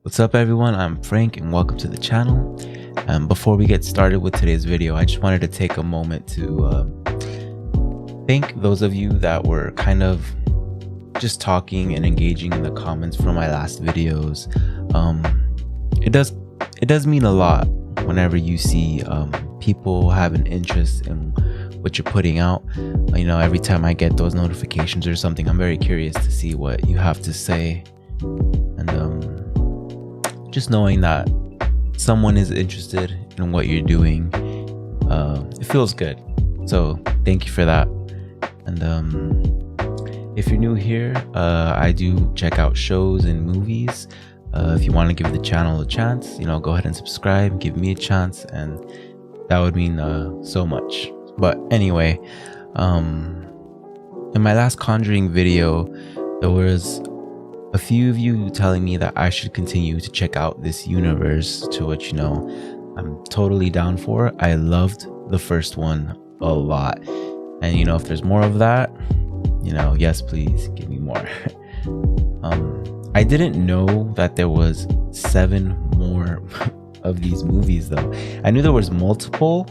What's up everyone, I'm Frank and welcome to the channel. Before we get started with today's video, I just wanted to take a moment to thank those of you that were kind of just talking and engaging in the comments from my last videos. It does mean a lot whenever you see people have an interest in what you're putting out. You know, every time I get those notifications or something, I'm very curious to see what you have to say, and just knowing that someone is interested in what you're doing, it feels good. So thank you for that. And if you're new here, I do check out shows and movies. If you want to give the channel a chance, you know, go ahead and subscribe, give me a chance, and that would mean so much. But anyway, in my last Conjuring video, there was a few of you telling me that I should continue to check out this universe, to which, you know, I'm totally down for. I loved the first one a lot, and you know, if there's more of that, you know, yes, please give me more. I didn't know that there was 7 more of these movies though. I knew there was multiple,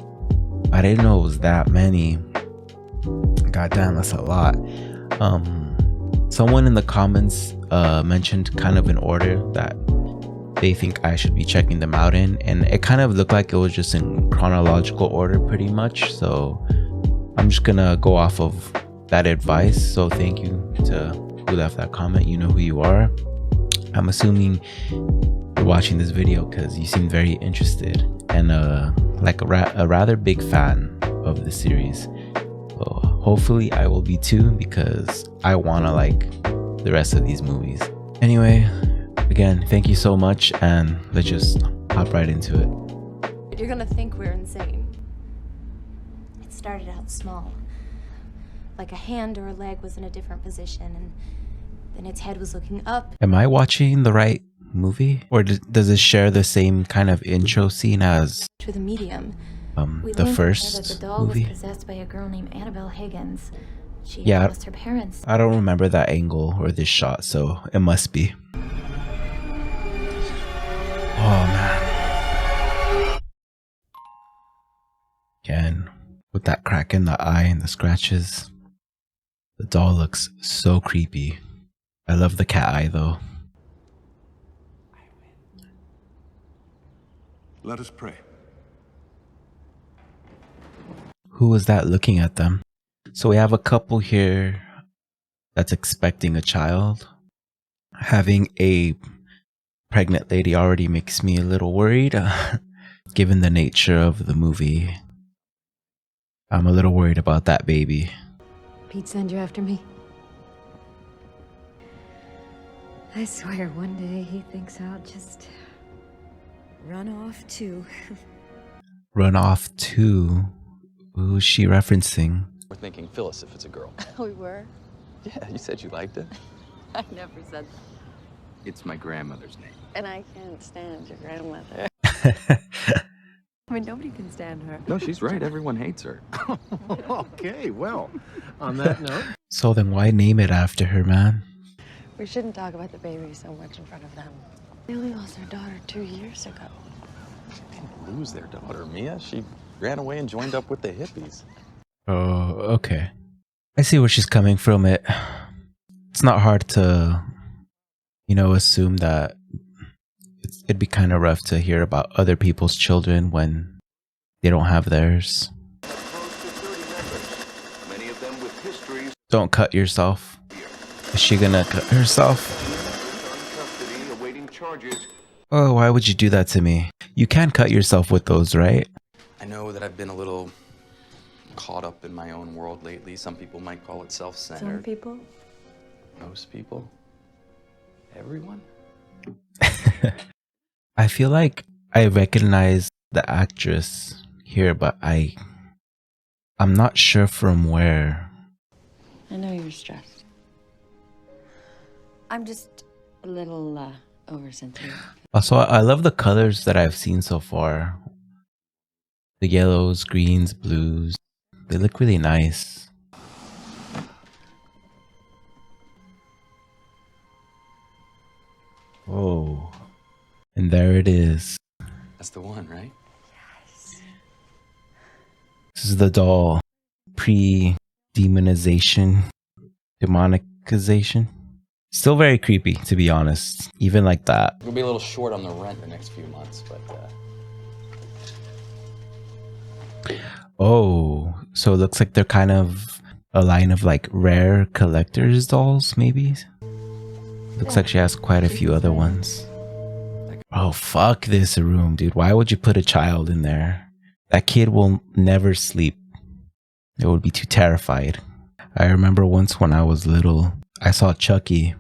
I didn't know it was that many. God damn, that's a lot. Someone in the comments mentioned kind of an order that they think I should be checking them out in, and it kind of looked like it was just in chronological order pretty much, so I'm just gonna go off of that advice. So thank you to who left that comment. You know who you are. I'm assuming you're watching this video because you seem very interested and like a rather big fan of the series. So hopefully I will be too, because I want to like the rest of these movies. Anyway, again, thank you so much, and let's just hop right into it. You're gonna think we're insane. It started out small, like a hand or a leg was in a different position, and then its head was looking up. Am I watching the right movie, or does it share the same kind of intro scene as To the medium. the first That the doll movie? was possessed by a girl named Annabelle Higgins. She Yeah, lost her parents. I don't remember that angle or this shot, so it must be. Oh man. Again, with that crack in the eye and the scratches. The doll looks so creepy. I love the cat eye though. Let us pray. Who was that looking at them? So we have a couple here that's expecting a child. Having a pregnant lady already makes me a little worried. Given the nature of the movie, I'm a little worried about that baby. Pete send you after me? I swear one day he thinks I'll just run off too. Run off too? Who's she referencing? We're thinking Phyllis if it's a girl. We were? Yeah, you said you liked it. I never said that. It's my grandmother's name. And I can't stand your grandmother. I mean, nobody can stand her. No, she's right. Everyone hates her. Okay, well, on that note. So then why name it after her, man? We shouldn't talk about the baby so much in front of them. They only lost their daughter 2 years ago. They didn't lose their daughter, Mia. She ran away and joined up with the hippies. Oh, okay. I see where she's coming from. It's not hard to, you know, assume that it'd be kind of rough to hear about other people's children when they don't have theirs. Many of them with histories. Don't cut yourself. Is she gonna cut herself? Custody awaiting charges. Oh, why would you do that to me? You can cut yourself with those, right? I know that I've been a little caught up in my own world lately. Some people might call it self-centered. Some people? Most people? Everyone? I feel like I recognize the actress here, but I'm not sure from where. I know you're stressed. I'm just a little oversensitive. Also, I love the colors that I've seen so far. The yellows, greens, blues. They look really nice. And there it is. That's the one, right? This is the doll. Pre-demonization. Demonicization. Still very creepy, to be honest. Even like that. We'll be a little short on the rent the next few months, but Oh, so it looks like they're kind of a line of like rare collector's dolls, maybe? Looks like she has quite a few other ones. Oh, fuck this room, dude. Why would you put a child in there? That kid will never sleep. They would be too terrified. I remember once when I was little, I saw Chucky.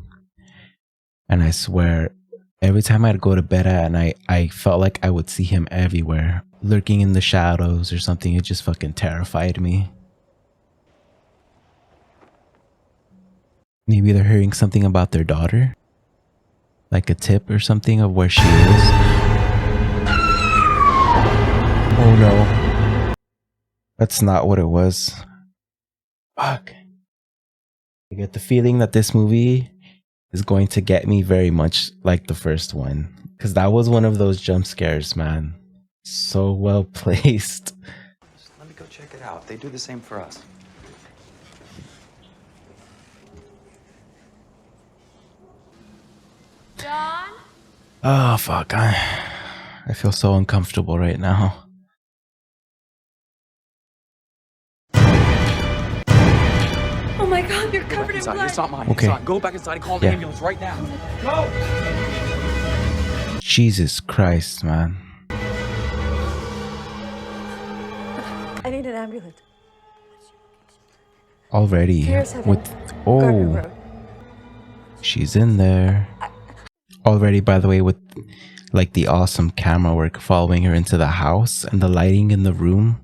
And I swear, every time I'd go to bed at night, I felt like I would see him everywhere. Lurking in the shadows or something. It just fucking terrified me. Maybe they're hearing something about their daughter? Like a tip or something of where she is? Oh no. That's not what it was. Fuck. I get the feeling that this movie is going to get me very much like the first one. Because that was one of those jump scares, man. So well placed. let me go check it out. They do the same for us. John? Oh, fuck. I feel so uncomfortable right now. Oh my god, you're covered in Inside. blood. It's not mine. Okay. It's not. Go back inside and call the Yeah. ambulance right now. Go! Jesus Christ, man. I need an ambulance. Already Here's heaven. with Gardner oh, Road. she's in there already, by the way, with like the awesome camera work following her into the house and the lighting in the room.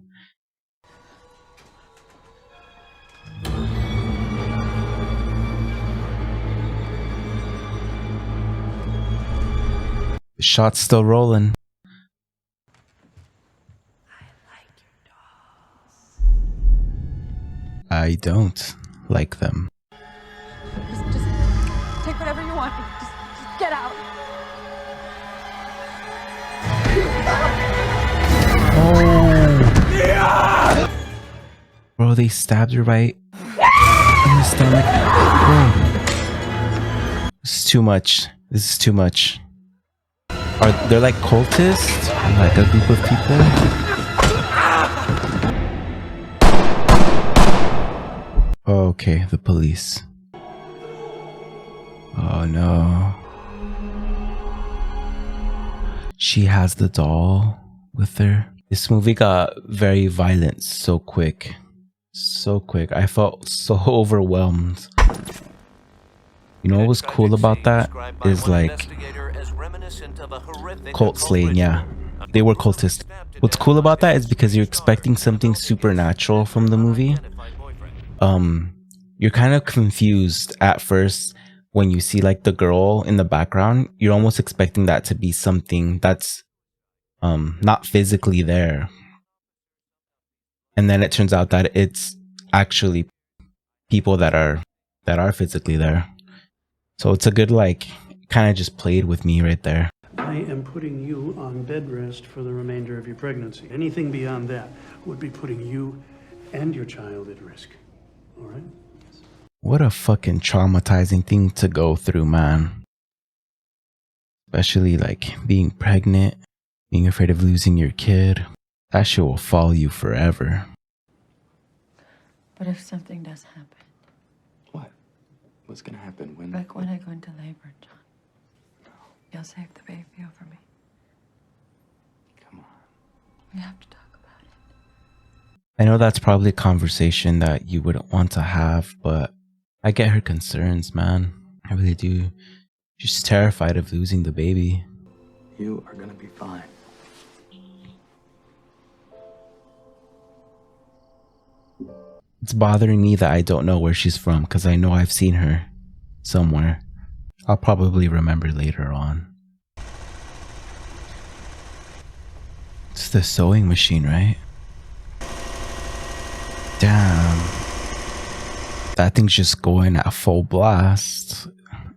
The shot's still rolling. I don't like them. Just take whatever you want. Just get out. Oh. Bro, they stabbed her right in the stomach. Oh. This is too much. This is too much. Are they're like cultists? Like a group of people? Okay, the police. Oh no. She has the doll with her. This movie got very violent so quick. So quick. I felt so overwhelmed. You know what was cool about that? Is like cult slaying, yeah. They were cultists. What's cool about that is because you're expecting something supernatural from the movie. You're kind of confused at first when you see like the girl in the background. You're almost expecting that to be something that's not physically there, and then it turns out that it's actually people that are physically there. So it's a good, like, kind of just played with me right there. I am putting you on bed rest for the remainder of your pregnancy. Anything beyond that would be putting you and your child at risk. All right? What a fucking traumatizing thing to go through, man. Especially like being pregnant, being afraid of losing your kid. That shit will follow you forever. But if something does happen, What? What's gonna happen when? like when I go into labor, John, you'll save the baby over me. Come on. We have to talk about it. I know that's probably a conversation that you wouldn't want to have, but I get her concerns, man. I really do. She's terrified of losing the baby. You are gonna be fine. It's bothering me that I don't know where she's from, because I know I've seen her somewhere. I'll probably remember later on. It's the sewing machine, right? Damn. That thing's just going at full blast.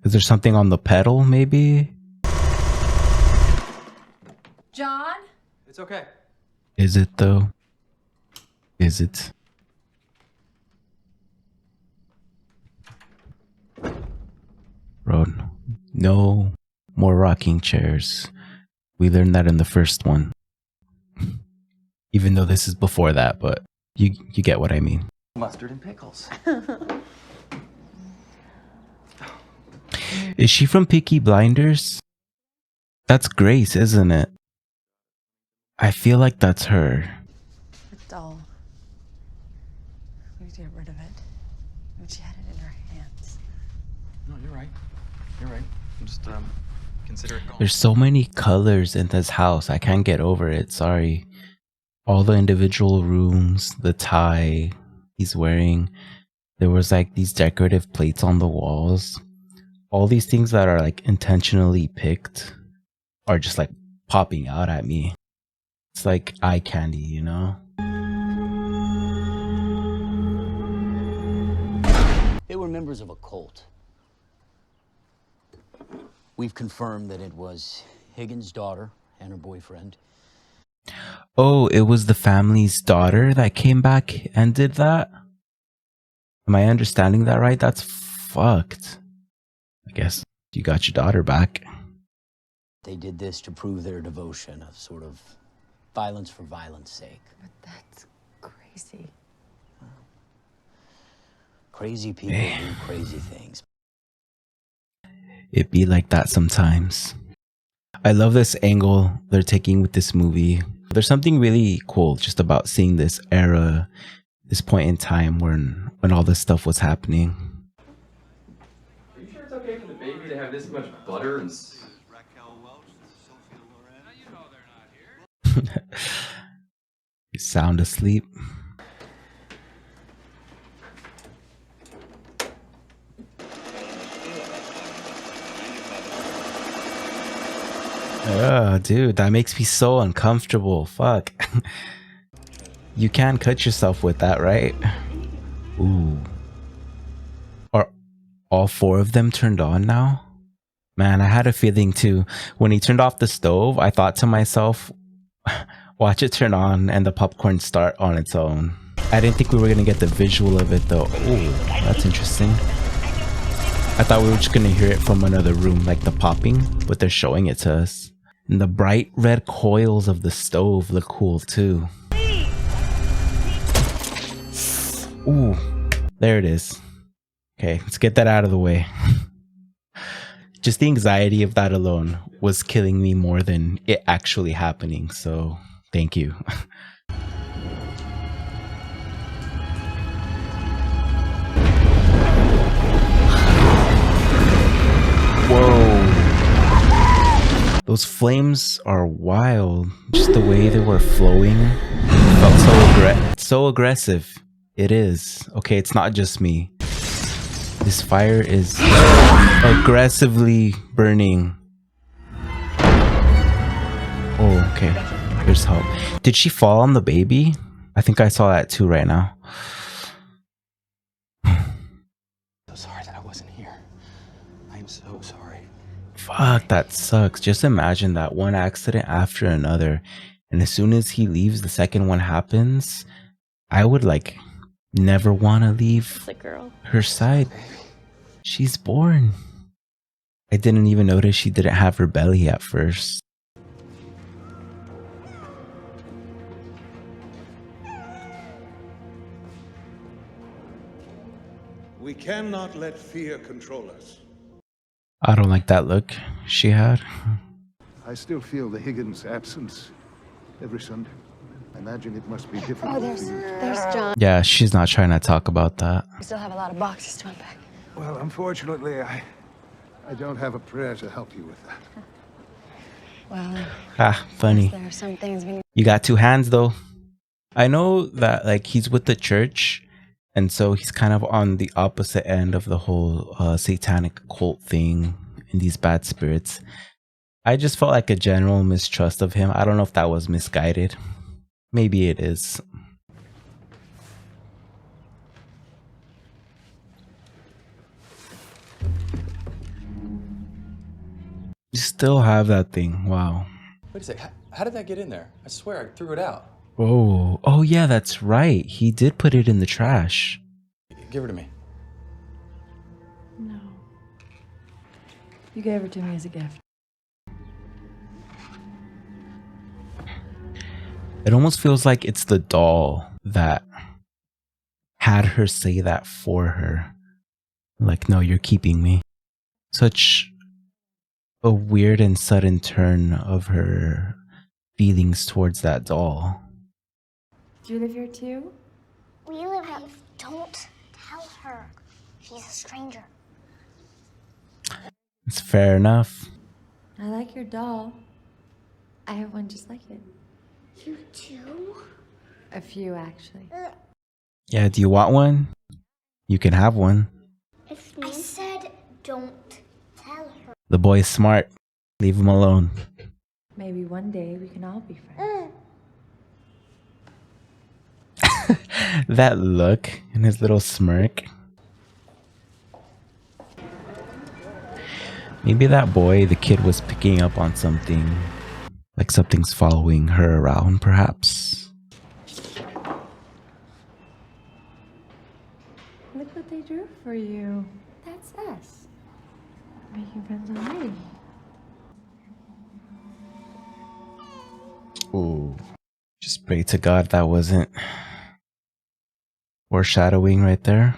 Is there something on the pedal, maybe? John? It's okay. Is it though? Is it? Bro, no more rocking chairs. We learned that in the first one. Even though this is before that, but you get what I mean. Mustard and pickles. Is she from Peaky Blinders? That's Grace, isn't it? I feel like that's her. A doll. We need to get rid of it. When she had it in her hands. No, you're right. You're right. Just consider it gone. There's so many colors in this house. I can't get over it. Sorry. All the individual rooms, the tie he's wearing. There was like these decorative plates on the walls. All these things that are like intentionally picked are just like popping out at me. It's like eye candy, you know? They were members of a cult. We've confirmed that it was Higgins' daughter and her boyfriend. Oh, it was the family's daughter that came back and did that? Am I understanding that right? That's fucked. I guess you got your daughter back. They did this to prove their devotion, a sort of violence for violence sake. But that's crazy. Crazy people do crazy things. It be like that sometimes. I love this angle they're taking with this movie. There's something really cool just about seeing this era, this point in time when all this stuff was happening. Are you sure it's okay for the baby to have this much butter and... You sound asleep. Oh, dude, that makes me so uncomfortable. Fuck. You can cut yourself with that, right? Ooh. Are all four of them turned on now? Man, I had a feeling too. When he turned off the stove, I thought to myself, watch it turn on and the popcorn start on its own. I didn't think we were gonna get the visual of it though. Ooh, that's interesting. I thought we were just gonna hear it from another room, like the popping, but they're showing it to us. And the bright red coils of the stove look cool too. Ooh, there it is. Okay, let's get that out of the way. Just the anxiety of that alone was killing me more than it actually happening, so thank you. Whoa. Those flames are wild. Just the way they were flowing felt so aggressive. It is. Okay, it's not just me. This fire is aggressively burning. Oh, okay. There's help. Did she fall on the baby? I think I saw that too right now. So sorry that I wasn't here. I am so sorry. Fuck, that sucks. Just imagine that one accident after another. And as soon as he leaves, the second one happens. I would like never want to leave her side. She's born. I didn't even notice she didn't have her belly at first. We cannot let fear control us. I don't like that look she had. I still feel the Higgins absence every Sunday. I imagine it must be difficult. Oh, there's John. Yeah, she's not trying to talk about that. We still have a lot of boxes to unpack. Well, unfortunately, I don't have a prayer to help you with that. Well, Ah, funny. there are some things we... You got two hands though. I know that like he's with the church, and so he's kind of on the opposite end of the whole satanic cult thing and these bad spirits. I just felt like a general mistrust of him. I don't know if that was misguided. Maybe it is. You still have that thing. Wow. Wait a sec. How did that get in there? I swear I threw it out. Oh yeah, that's right. He did put it in the trash. Give her to me. No. You gave her to me as a gift. It almost feels like it's the doll that had her say that for her. Like, no, you're keeping me. Such a weird and sudden turn of her feelings towards that doll. Do you live here too? We live here. Don't tell her. She's a stranger. It's fair enough. I like your doll. I have one just like it. You too? A few, actually. Yeah, do you want one? You can have one. I said don't tell her. The boy's smart. Leave him alone. Maybe one day we can all be friends. That look and his little smirk. Maybe that boy, the kid, was picking up on something. Like something's following her around, perhaps. Look what they drew for you. That's us. Making friends already. Ooh. Just pray to God that wasn't foreshadowing right there.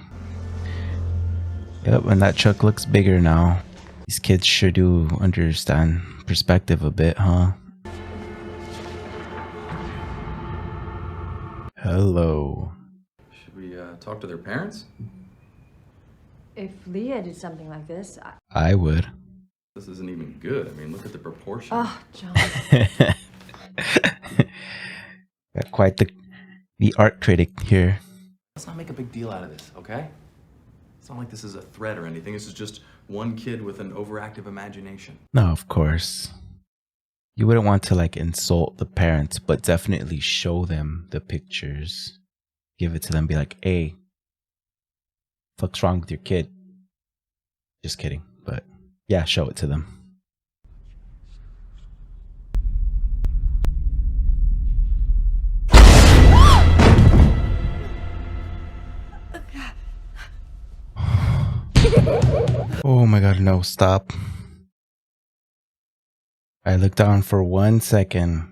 Yep, and that truck looks bigger now. These kids sure do understand perspective a bit, huh? Hello. Should we talk to their parents? If Leah did something like this, I would. This isn't even good. I mean, look at the proportion. Oh, John. Got quite the art critic here. Let's not make a big deal out of this, okay? It's not like this is a threat or anything. This is just one kid with an overactive imagination. No, of course. You wouldn't want to like insult the parents, but definitely show them the pictures. Give it to them, be like, hey, fuck's wrong with your kid? Just kidding, but yeah, show it to them. Oh my god, no, stop. I looked down for 1 second.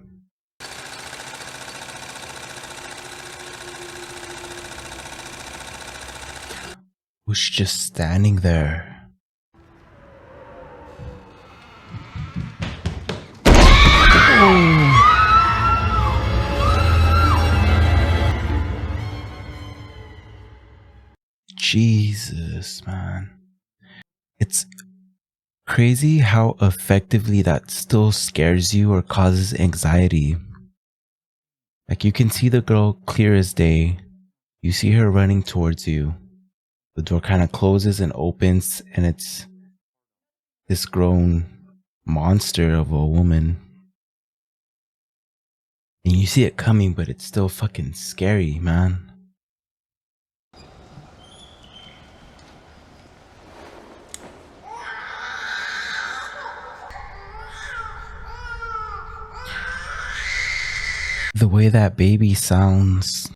Was just standing there. Oh. Jesus, man. It's crazy how effectively that still scares you or causes anxiety. Like, you can see the girl clear as day. You see her running towards you. The door kind of closes and opens, and it's this grown monster of a woman. And you see it coming, but it's still fucking scary, man. The way that baby sounds,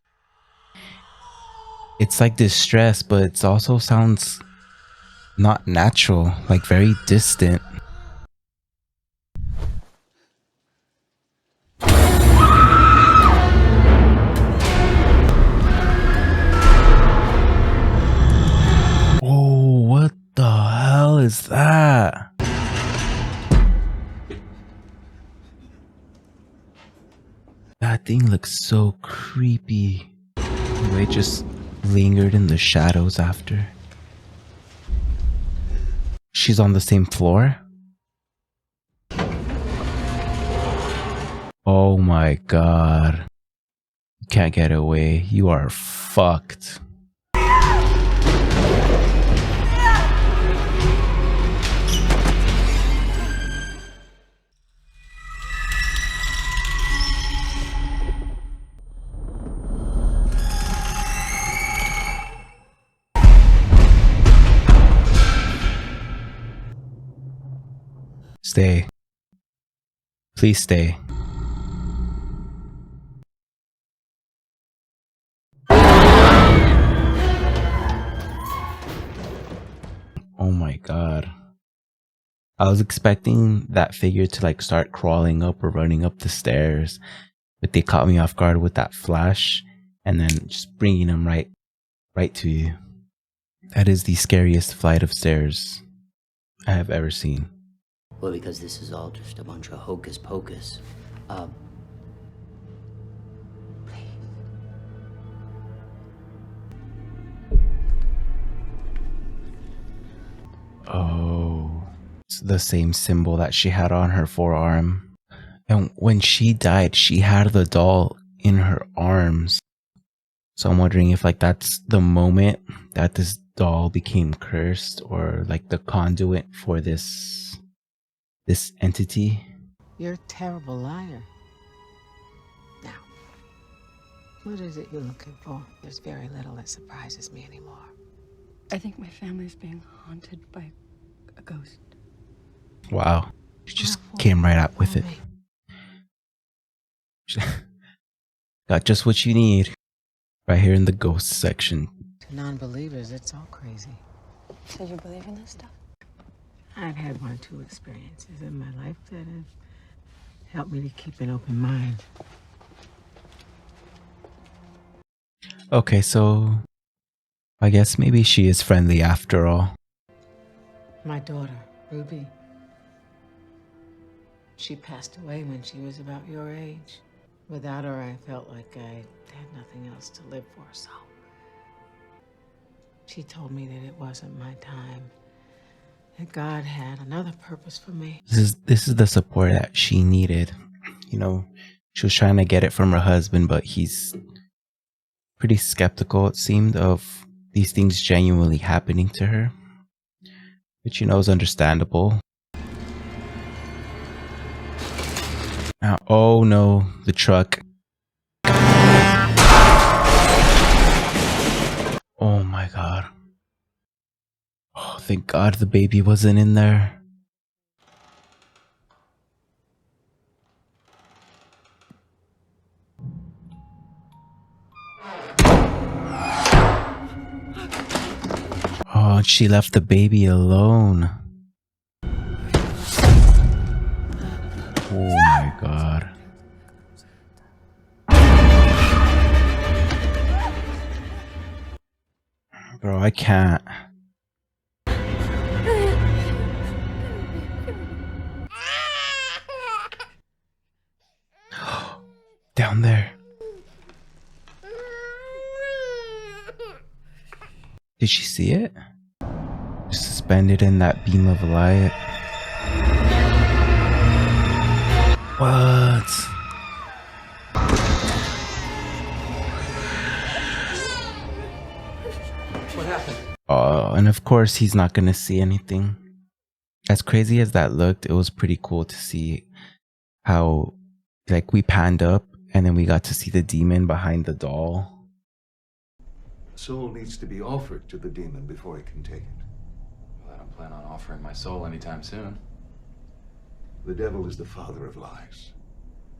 it's like distress, but it also sounds not natural, like very distant. Oh, what the hell is that? That thing looks so creepy. The way it just lingered in the shadows after. She's on the same floor? Oh my god. You can't get away. You are fucked. Stay. Please stay. I was expecting that figure to like start crawling up or running up the stairs, but they caught me off guard with that flash and then just bringing him right to you. That is the scariest flight of stairs I have ever seen. Well, because this is all just a bunch of hocus pocus. Oh, it's the same symbol that she had on her forearm. And when she died, she had the doll in her arms. So I'm wondering if like that's the moment that this doll became cursed, or like the conduit for this entity. You're a terrible liar. Now, what is it you're looking for? There's very little that surprises me anymore. I think my family's being haunted by a ghost. Wow. She just came right out with it. Got just what you need right here in the ghost section. To non-believers, it's all crazy. So you believe in this stuff? I've had 1 or 2 experiences in my life that have helped me to keep an open mind. Okay, so I guess maybe she is friendly after all. My daughter, Ruby, she passed away when she was about your age. Without her, I felt like I had nothing else to live for, so she told me that it wasn't my time, that God had another purpose for me. This is the support that she needed. You know, she was trying to get it from her husband, but he's pretty skeptical, it seemed, of these things genuinely happening to her, which, you know, is understandable. Now, oh no, the truck. Oh my god. Oh, thank God the baby wasn't in there. Oh, she left the baby alone. Oh my god. Bro, I can't. Down there. Did she see it? Suspended in that beam of light. What? What happened? Oh, and of course he's not gonna see anything. As crazy as that looked, it was pretty cool to see how, like, we panned up and then we got to see the demon behind the doll. Soul needs to be offered to the demon before he can take it. Well, I don't plan on offering my soul anytime soon. The devil is the father of lies.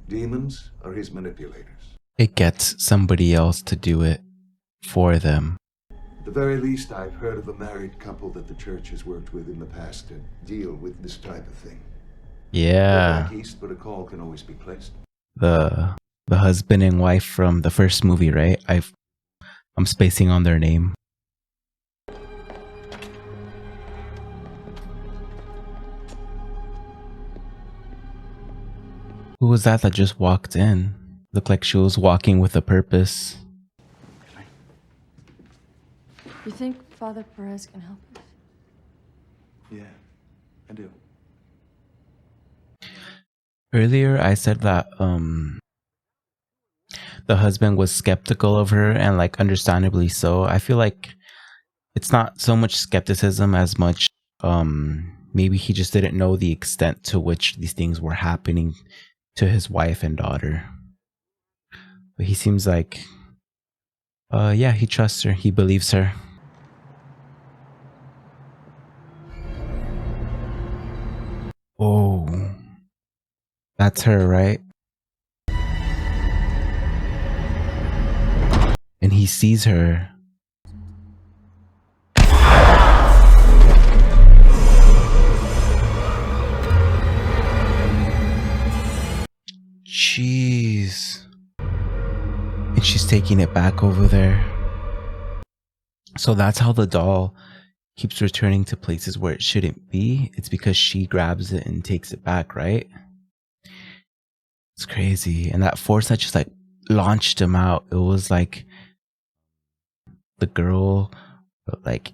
Demons are his manipulators. It gets somebody else to do it for them. At the very least, I've heard of a married couple that the church has worked with in the past to deal with this type of thing. Yeah. Back east, but a call can always be placed. The husband and wife from the first movie, right? I'm spacing on their name. Who was that just walked in? Looked like she was walking with a purpose. You think Father Perez can help us? Yeah, I do. Earlier, I said that the husband was skeptical of her, and like understandably so. I feel like it's not so much skepticism as much maybe he just didn't know the extent to which these things were happening to his wife and daughter. But he seems like yeah, he trusts her, he believes her. Oh, that's her, right? And he sees her. jeez. And she's taking it back over there. So that's how the doll keeps returning to places where it shouldn't be. It's because she grabs it and takes it back, right? It's crazy. And that force that just like launched him out, it was like the girl, like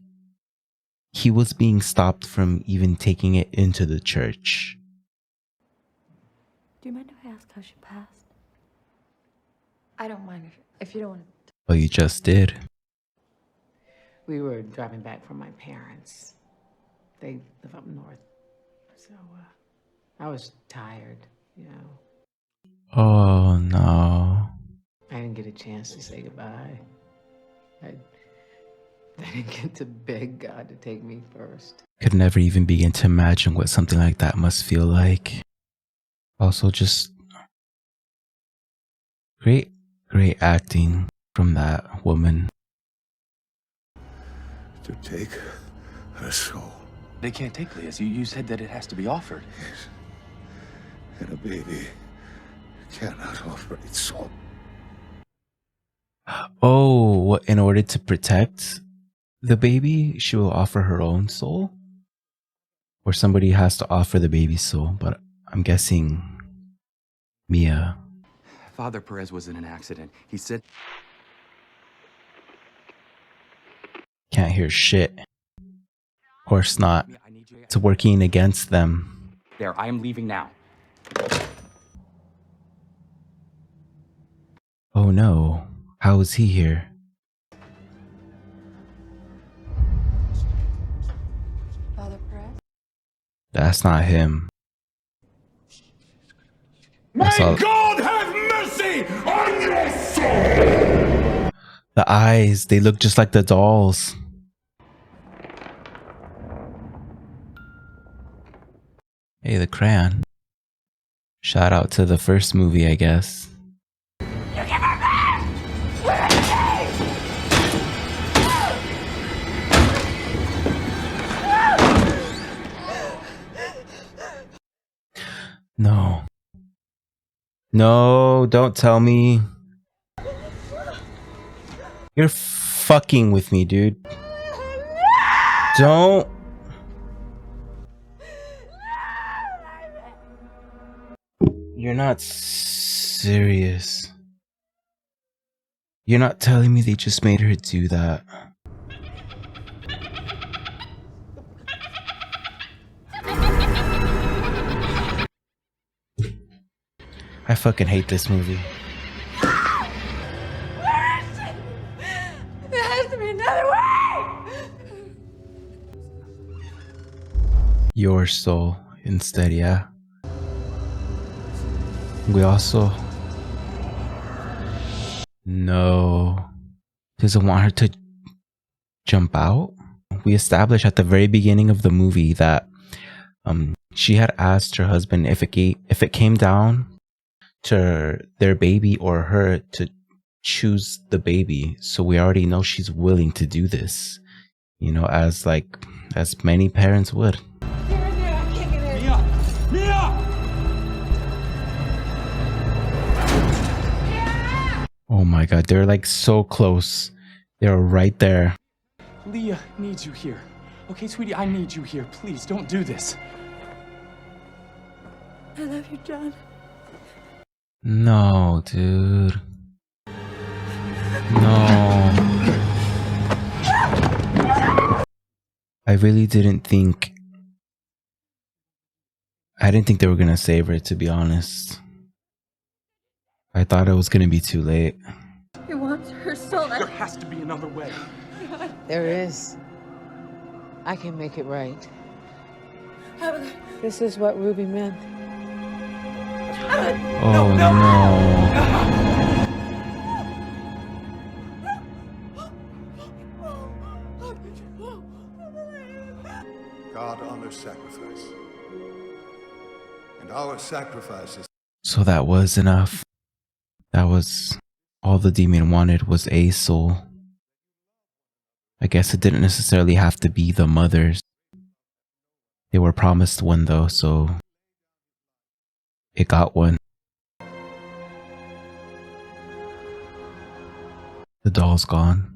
he was being stopped from even taking it into the church. Do you mind if I ask how she passed? I don't mind if you don't want to. But you just did. We were driving back from my parents. They live up north. So, I was tired, you know. Oh no. I didn't get a chance to say goodbye. I didn't get to beg God to take me first. Could never even begin to imagine what something like that must feel like. Also, just great acting from that woman. To take her soul. They can't take Leah's. You said that it has to be offered. Yes. And a baby cannot offer its soul. Oh, what, in order to protect the baby, she will offer her own soul? Or somebody has to offer the baby's soul, but I'm guessing Mia. Father Perez was in an accident. He said... Can't hear shit. Of course not. It's working against them. There, I am leaving now. Oh no. How is he here? Father Perez? That's not him. May God have mercy on your soul! The eyes, they look just like the dolls. Hey, the crayon. Shout out to the first movie, I guess. No. No, don't tell me. You're fucking with me, dude. Don't. You're not serious. You're not telling me they just made her do that. I fucking hate this movie. There has to be another way! Your soul instead, yeah. We also... No. Doesn't want her to jump out? We established at the very beginning of the movie that she had asked her husband if it came down to their baby or her to choose the baby. So we already know she's willing to do this. You know, as many parents would. Oh my god, they're like so close. They're right there. Leah needs you here. Okay, sweetie, I need you here. Please, don't do this. I love you, John. No, dude. No. I really didn't think... I didn't think they were gonna save her, to be honest. I thought it was gonna be too late. He wants her soul. There has to be another way. There is. I can make it right. This is what Ruby meant. Oh no. God honors sacrifice. And our sacrifices. So that was enough. That was all the demon wanted, was a soul. I guess it didn't necessarily have to be the mother's. They were promised one though, so it got one. The doll's gone.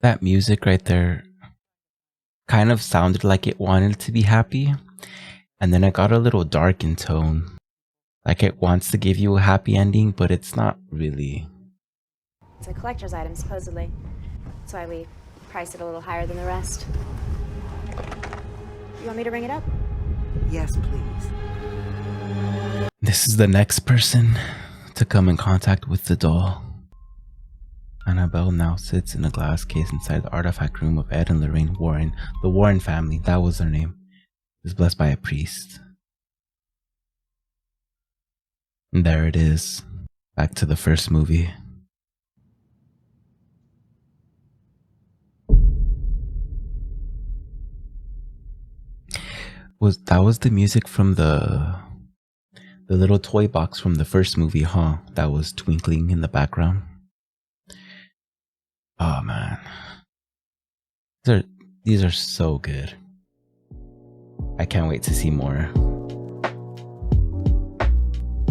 That music right there kind of sounded like it wanted to be happy, and then it got a little dark in tone. Like it wants to give you a happy ending, but it's not really. It's a collector's item, supposedly. That's why we priced it a little higher than the rest. You want me to ring it up? Yes, please. This is the next person to come in contact with the doll. Annabelle now sits in a glass case inside the artifact room of Ed and Lorraine Warren. The Warren family, that was their name, is blessed by a priest. And there it is. Back to the first movie. That was the music from the little toy box from the first movie, huh? That was twinkling in the background. Oh man. These are so good. I can't wait to see more.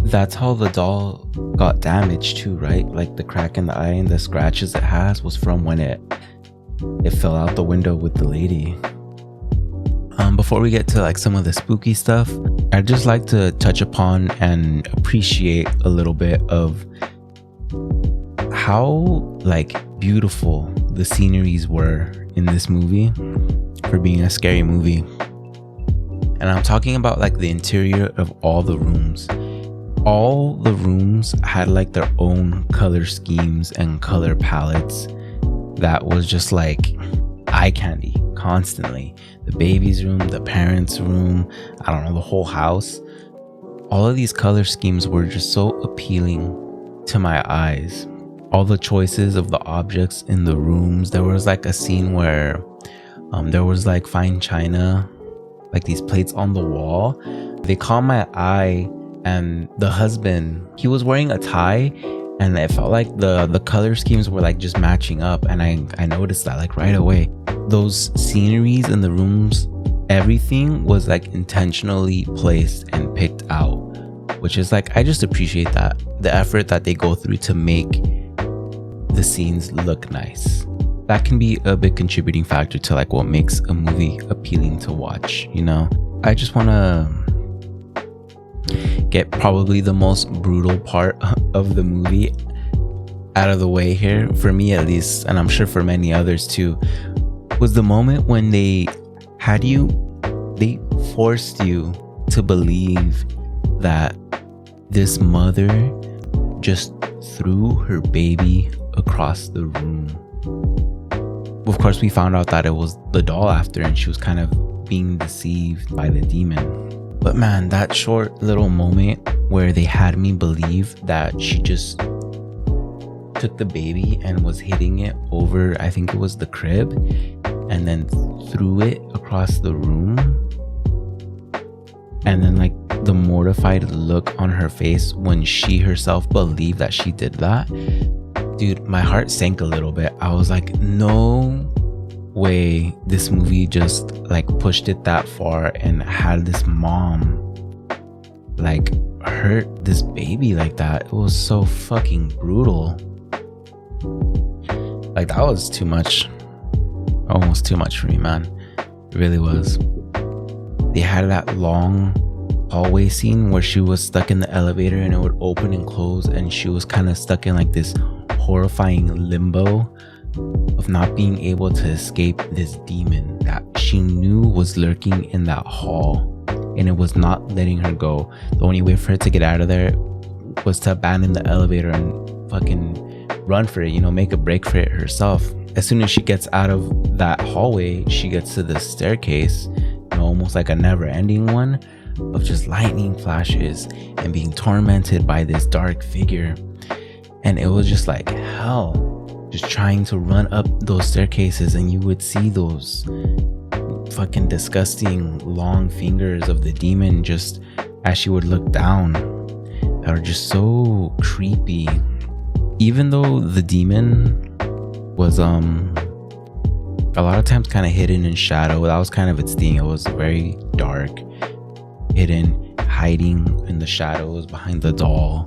That's how the doll got damaged too, right? Like the crack in the eye and the scratches it has was from when it fell out the window with the lady. Before we get to like some of the spooky stuff, I'd just like to touch upon and appreciate a little bit of how like beautiful the sceneries were in this movie for being a scary movie. And I'm talking about like the interior of all the rooms. All the rooms had like their own color schemes and color palettes that was just like eye candy constantly. The baby's room, the parents' room, I don't know, the whole house. All of these color schemes were just so appealing to my eyes. All the choices of the objects in the rooms. There was like a scene where there was like fine china, like these plates on the wall. They caught my eye, and the husband, he was wearing a tie, and it felt like the color schemes were like just matching up, and I noticed that like right away. Those sceneries in the rooms, everything was like intentionally placed and picked out, which is like, I just appreciate that, the effort that they go through to make the scenes look nice. That can be a big contributing factor to like what makes a movie appealing to watch, you know? I just want to get probably the most brutal part of the movie out of the way here, for me at least, and I'm sure for many others too, was the moment when they forced you to believe that this mother just threw her baby across the room. Of course, we found out that it was the doll after, and she was kind of being deceived by the demon. But man, that short little moment where they had me believe that she just took the baby and was hitting it over, I think it was the crib, and then threw it across the room, and then like the mortified look on her face when she herself believed that she did that, dude, my heart sank a little bit. I was like, no way this movie just like pushed it that far and had this mom like hurt this baby like that. It was so fucking brutal. Like that was too much. Almost too much for me, man. It really was. They had that long hallway scene where she was stuck in the elevator and it would open and close, and she was kind of stuck in like this horrifying limbo of not being able to escape this demon that she knew was lurking in that hall, and it was not letting her go. The only way for her to get out of there was to abandon the elevator and fucking run for it, you know, make a break for it herself. As soon as she gets out of that hallway, she gets to the staircase, you know, almost like a never-ending one of just lightning flashes and being tormented by this dark figure. And it was just like hell, just trying to run up those staircases, and you would see those fucking disgusting long fingers of the demon just as she would look down that are just so creepy. even though the demon was a lot of times kind of hidden in shadow, that was kind of its thing. It was very dark, hidden, hiding in the shadows behind the doll.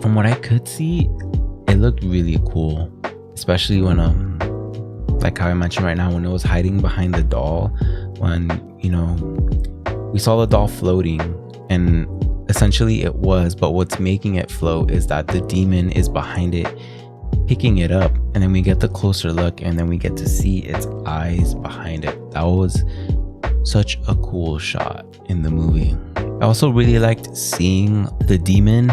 From what I could see, it looked really cool, especially when like how I mentioned right now, when it was hiding behind the doll, when, you know, we saw the doll floating, and essentially it was, but what's making it float is that the demon is behind it, picking it up, and then we get the closer look, and then we get to see its eyes behind it. That was such a cool shot in the movie. I also really liked seeing the demon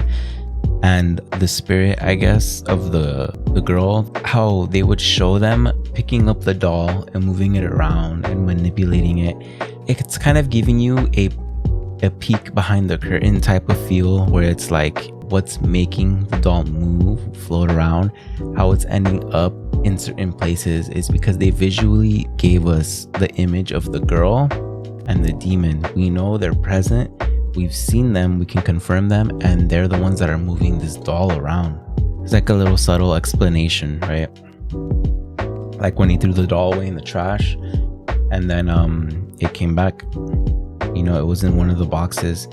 and the spirit, I guess, of the girl, how they would show them picking up the doll and moving it around and manipulating it. It's kind of giving you a peek behind the curtain type of feel, where it's like what's making the doll move, float around, how it's ending up in certain places is because they visually gave us the image of the girl and the demon. We know they're present, we've seen them, we can confirm them, and they're the ones that are moving this doll around. It's like a little subtle explanation, right? Like when he threw the doll away in the trash, and then it came back, you know, it was in one of the boxes.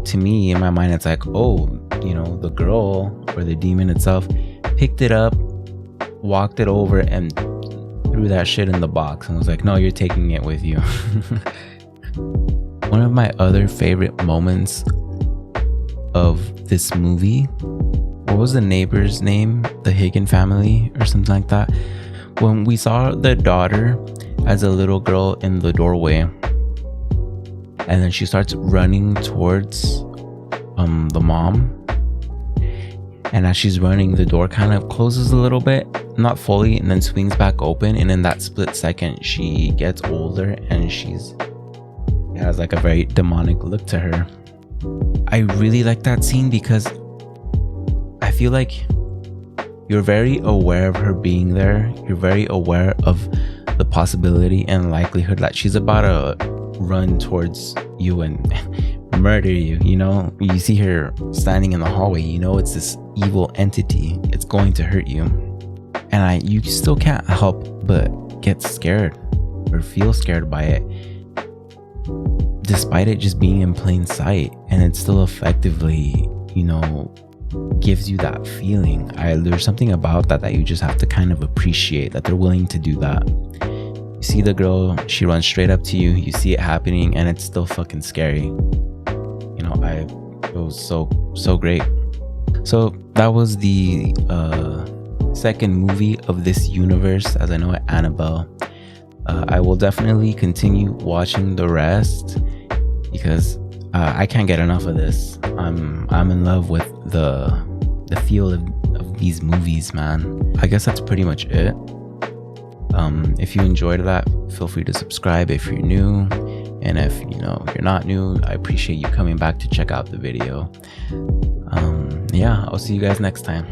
To me, in my mind, it's like, oh, you know, the girl or the demon itself picked it up, walked it over, and threw that shit in the box and was like, no, you're taking it with you. One of my other favorite moments of this movie, what was the neighbor's name? The Hagen family or something like that. When we saw the daughter as a little girl in the doorway, and then she starts running towards the mom, and as she's running, the door kind of closes a little bit, not fully, and then swings back open, and in that split second she gets older and she has like a very demonic look to her. I really like that scene because I feel like you're very aware of her being there. You're very aware of the possibility and likelihood that she's about to run towards you and murder you. You know, you see her standing in the hallway, you know it's this evil entity, it's going to hurt you, and you still can't help but get scared or feel scared by it, despite it just being in plain sight, and it still effectively, you know, gives you that feeling. There's something about that you just have to kind of appreciate, that they're willing to do that. You see the girl, she runs straight up to you, you see it happening, and it's still fucking scary. You know, it was so great. So that was the second movie of this universe, as I know it, Annabelle. I will definitely continue watching the rest because I can't get enough of this. I'm in love with the feel of these movies, man. I guess that's pretty much it. If you enjoyed that, feel free to subscribe if you're new, and if you're not new, I appreciate you coming back to check out the video. Yeah, I'll see you guys next time.